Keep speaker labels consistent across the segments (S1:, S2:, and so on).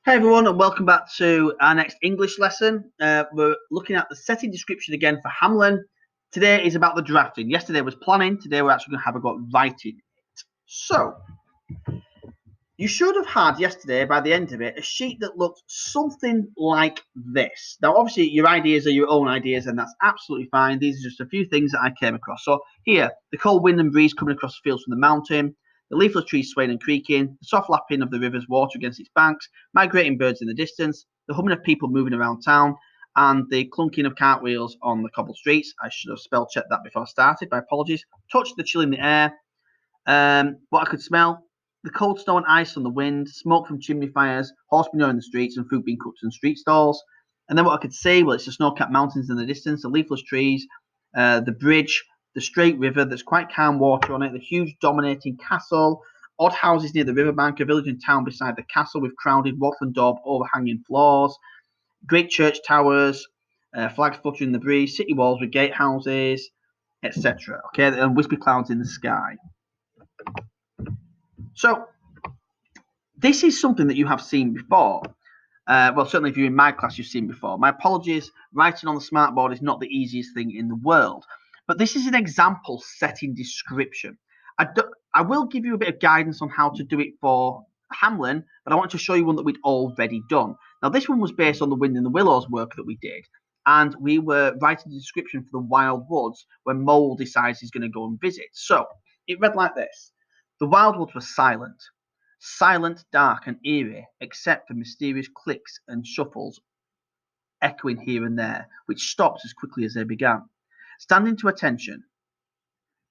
S1: Hey everyone, and welcome back to our next English lesson. We're looking at the setting description again for Hamlin. Today is about the drafting. Yesterday was planning. Today we're actually going to have a go at writing it. So, you should have had yesterday, by the end of it, a sheet that looked something like this. Now, obviously, your ideas are your own ideas, and that's absolutely fine. These are just a few things that I came across. So, here, the cold wind and breeze coming across the fields from the mountain, the leafless trees swaying and creaking, the soft lapping of the river's water against its banks, migrating birds in the distance, the humming of people moving around town, and the clunking of cartwheels on the cobbled streets. I should have spell checked that before I started. My apologies. Touch the chill in the air. What I could smell: the cold snow and ice on the wind, smoke from chimney fires, horse manure in the streets, and food being cooked in street stalls. And then what I could see: well, it's the snow-capped mountains in the distance, the leafless trees, the bridge, the straight river that's quite calm water on it, the huge dominating castle, odd houses near the riverbank, a village and town beside the castle with crowded wattle and daub overhanging floors, great church towers, flags fluttering in the breeze, city walls with gatehouses, etc. Okay, and wispy clouds in the sky. So this is something that you have seen before. Well, certainly if you're in my class, you've seen before. My apologies, writing on the smartboard is not the easiest thing in the world. But this is an example setting description. I will give you a bit of guidance on how to do it for Hamlin, but I want to show you one that we'd already done. Now, this one was based on the Wind in the Willows work that we did. And we were writing the description for the Wild Woods when Mole decides he's going to go and visit. So it read like this. The Wild Woods were silent. Silent, dark, and eerie, except for mysterious clicks and shuffles echoing here and there, which stopped as quickly as they began. Standing to attention,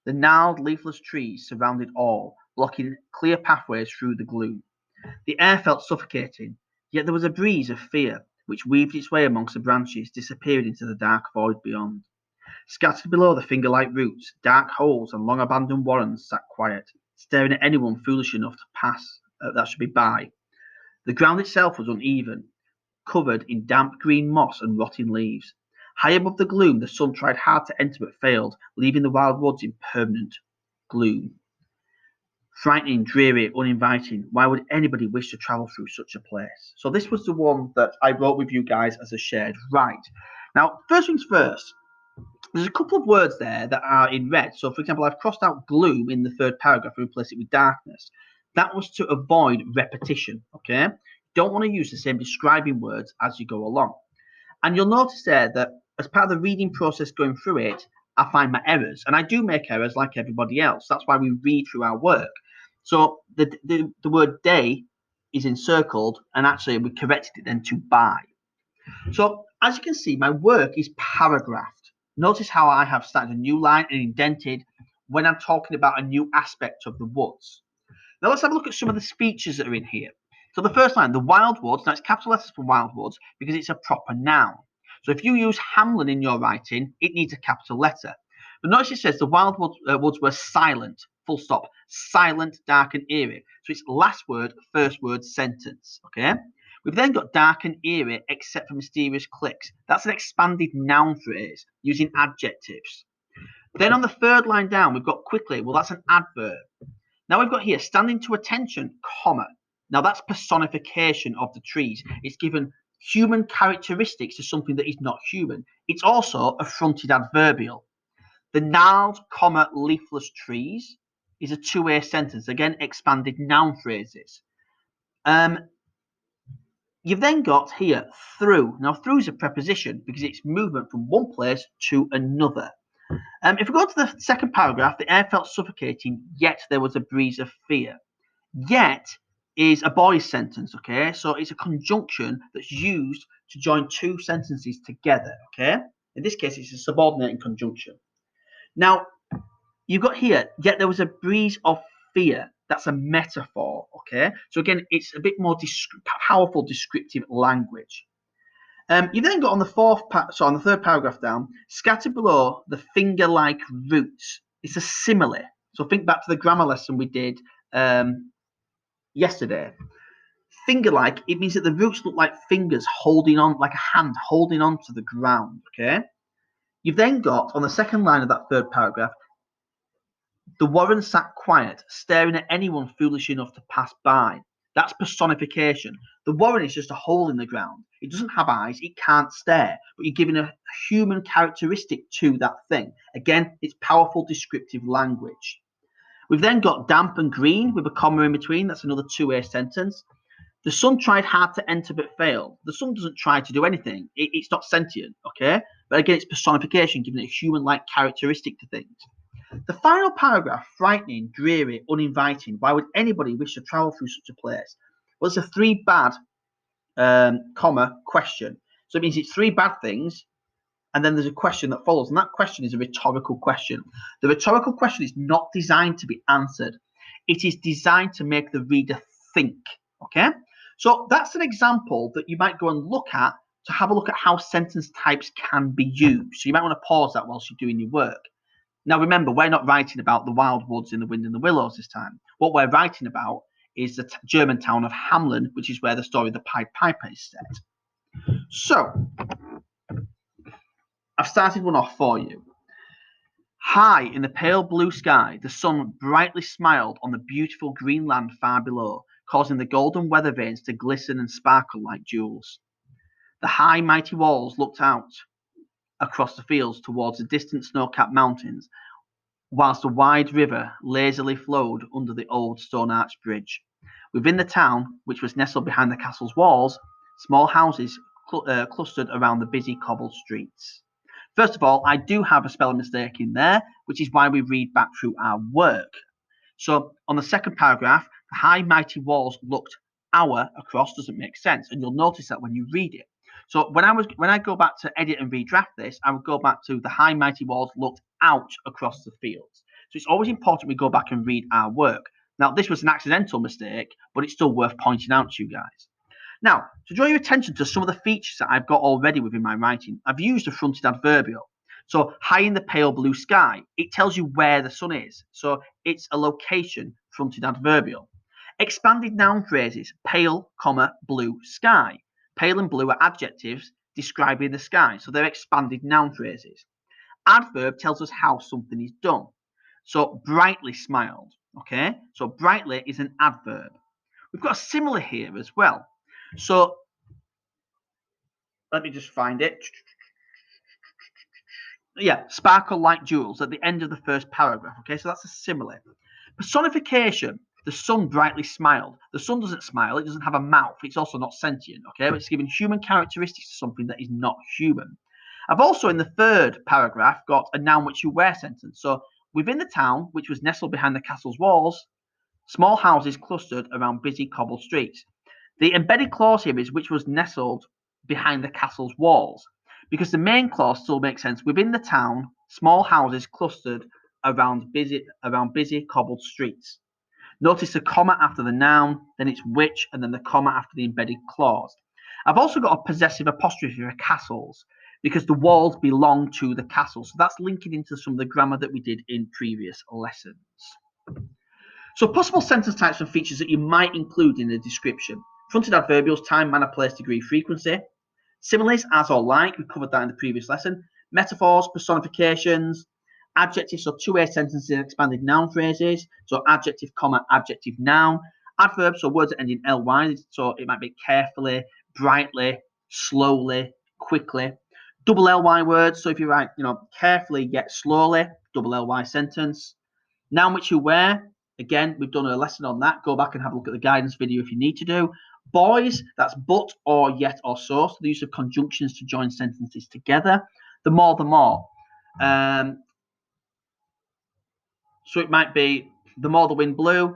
S1: the gnarled, leafless trees surrounded all, blocking clear pathways through the gloom. The air felt suffocating, yet there was a breeze of fear, which weaved its way amongst the branches, disappearing into the dark void beyond. Scattered below the finger-like roots, dark holes and long-abandoned warrens sat quiet, staring at anyone foolish enough to pass that should be by. The ground itself was uneven, covered in damp green moss and rotting leaves. High above the gloom, the sun tried hard to enter but failed, leaving the wild woods in permanent gloom. Frightening, dreary, uninviting. Why would anybody wish to travel through such a place? So this was the one that I wrote with you guys as a shared write. Now, first things first, there's a couple of words there that are in red. So, for example, I've crossed out gloom in the third paragraph and replaced it with darkness. That was to avoid repetition, okay? You don't want to use the same describing words as you go along. And you'll notice there that as part of the reading process going through it, I find my errors. And I do make errors like everybody else. That's why we read through our work. So the word day is encircled, and actually we corrected it then to by. So as you can see, my work is paragraphed. Notice how I have started a new line and indented when I'm talking about a new aspect of the woods. Now let's have a look at some of the features that are in here. So the first line, the wild woods. Now it's capital letters for wild woods because it's a proper noun. So if you use Hamlin in your writing, it needs a capital letter. But notice it says the wild woods were silent, full stop, silent, dark and eerie. So it's last word, first word, sentence, okay? We've then got dark and eerie except for mysterious clicks. That's an expanded noun phrase using adjectives. Then on the third line down, we've got quickly. Well, that's an adverb. Now we've got here standing to attention, comma. Now that's personification of the trees. It's given human characteristics to something that is not human. It's also a fronted adverbial. The gnarled, comma, leafless trees is a two-way sentence. Again, expanded noun phrases. You've then got here through. Now through is a preposition because it's movement from one place to another. If we go to the second paragraph, the air felt suffocating, yet there was a breeze of fear. Yet is a boy's sentence, okay? So it's a conjunction that's used to join two sentences together, okay? In this case, it's a subordinating conjunction. Now, you've got here, yet there was a breeze of fear. That's a metaphor, okay? So again, it's a bit more powerful descriptive language. You then got on the third paragraph down, scattered below the finger-like roots. It's a simile. So think back to the grammar lesson we did yesterday. Finger-like, it means that the roots look like fingers holding on, like a hand holding on to the ground, okay? You've then got, on the second line of that third paragraph, the warren sat quiet, staring at anyone foolish enough to pass by. That's personification. The warren is just a hole in the ground. It doesn't have eyes, it can't stare, but you're giving a human characteristic to that thing. Again, it's powerful descriptive language. We've then got damp and green with a comma in between. That's another two-way sentence. The sun tried hard to enter but failed. The sun doesn't try to do anything. It's not sentient, okay? But again, it's personification, giving it a human-like characteristic to things. The final paragraph, frightening, dreary, uninviting. Why would anybody wish to travel through such a place? Well, it's a three bad, comma, question. So it means it's three bad things, and then there's a question that follows, and that question is a rhetorical question. The rhetorical question is not designed to be answered. It is designed to make the reader think, okay? So that's an example that you might go and look at to have a look at how sentence types can be used. So you might want to pause that whilst you're doing your work. Now, remember, we're not writing about the wild woods in The Wind in the Willows this time. What we're writing about is the German town of Hamelin, which is where the story of the Pied Piper is set. So, I've started one off for you. High in the pale blue sky, the sun brightly smiled on the beautiful green land far below, causing the golden weather vanes to glisten and sparkle like jewels. The high, mighty walls looked out across the fields towards the distant snow-capped mountains, whilst a wide river lazily flowed under the old stone-arched bridge. Within the town, which was nestled behind the castle's walls, small houses clustered around the busy cobbled streets. First of all, I do have a spelling mistake in there, which is why we read back through our work. So on the second paragraph, the high mighty walls looked our across doesn't make sense, and you'll notice that when you read it. So when I go back to edit and redraft this, I would go back to the high mighty walls looked out across the fields. So it's always important we go back and read our work. Now, this was an accidental mistake, but it's still worth pointing out to you guys. Now, to draw your attention to some of the features that I've got already within my writing, I've used a fronted adverbial. So high in the pale blue sky, it tells you where the sun is. So it's a location fronted adverbial. Expanded noun phrases, pale, comma, blue sky. Pale and blue are adjectives describing the sky. So they're expanded noun phrases. Adverb tells us how something is done. So brightly smiled. Okay, so brightly is an adverb. We've got a similar here as well. So let me just find it. Yeah, sparkle like jewels at the end of the first paragraph. Okay, so that's a simile. Personification. The sun brightly smiled. The sun doesn't smile. It doesn't have a mouth. It's also not sentient. Okay, but it's giving human characteristics to something that is not human. I've also, in the third paragraph, got a noun which you where sentence. So within the town, which was nestled behind the castle's walls, small houses clustered around busy cobbled streets. The embedded clause here is which was nestled behind the castle's walls, because the main clause still makes sense. Within the town, small houses clustered around busy cobbled streets. Notice the comma after the noun, then it's which, and then the comma after the embedded clause. I've also got a possessive apostrophe for castles, because the walls belong to the castle. So that's linking into some of the grammar that we did in previous lessons. So possible sentence types and features that you might include in the description. Fronted adverbials, time, manner, place, degree, frequency. Similes, as or like, we covered that in the previous lesson. Metaphors, personifications, adjectives, so two-way sentences and expanded noun phrases. So adjective, comma, adjective, noun. Adverbs, so words that end in ly, so it might be carefully, brightly, slowly, quickly. Double ly words, so if you write, carefully yet slowly, double ly sentence. Noun which you wear, again, we've done a lesson on that. Go back and have a look at the guidance video if you need to do. Boys, that's but, or, yet, or so. So the use of conjunctions to join sentences together. The more, the more. So it might be, the more the wind blew,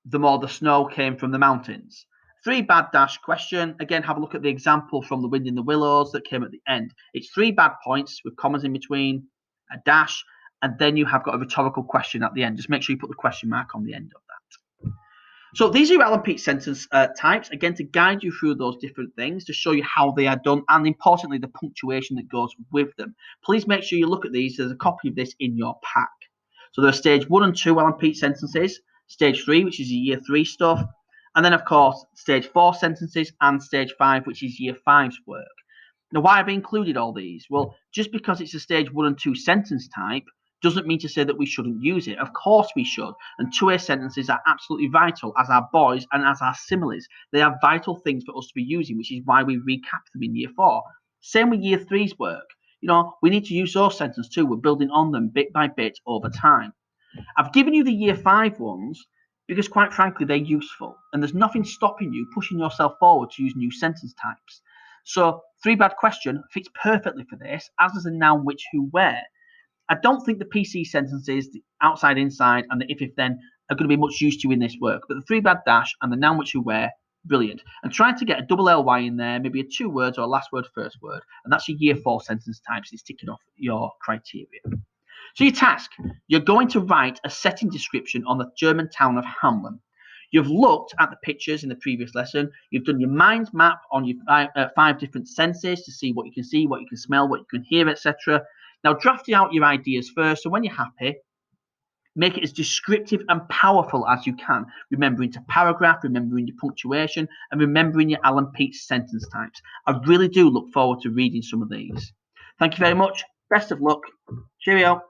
S1: the more the snow came from the mountains. Three bad dash question. Again, have a look at the example from The Wind in the Willows that came at the end. It's three bad points with commas in between, a dash, and then you have got a rhetorical question at the end. Just make sure you put the question mark on the end of that. So these are your Alan Peake sentence types, again, to guide you through those different things, to show you how they are done, and importantly, the punctuation that goes with them. Please make sure you look at these. There's a copy of this in your pack. So there are stage 1 and 2 Alan Peake sentences, stage 3, which is your year 3 stuff, and then, of course, stage 4 sentences and stage 5, which is year 5's work. Now, why have I included all these? Well, just because it's a stage 1 and 2 sentence type doesn't mean to say that we shouldn't use it. Of course we should. And two-way sentences are absolutely vital, as are boys and as are similes. They are vital things for us to be using, which is why we recap them in year 4. Same with year 3's work. We need to use those sentences too. We're building on them bit by bit over time. I've given you the year 5 ones because, quite frankly, they're useful. And there's nothing stopping you pushing yourself forward to use new sentence types. So, 3 bad question fits perfectly for this, as does the noun, which, who, where. I don't think the PC sentences, the outside, inside, and the if, then are going to be much use to you in this work. But the 3 bad dash and the noun, which, who, where, brilliant. And trying to get a double ly in there, maybe a 2 words or a last word, first word. And that's your year 4 sentence types. It's ticking off your criteria. So your task, you're going to write a setting description on the German town of Hameln. You've looked at the pictures in the previous lesson. You've done your mind map on your 5 different senses to see what you can see, what you can smell, what you can hear, etc. Now draft out your ideas first. So when you're happy, make it as descriptive and powerful as you can, remembering to paragraph, remembering your punctuation, and remembering your Alan Peace sentence types. I really do look forward to reading some of these. Thank you very much. Best of luck. Cheerio.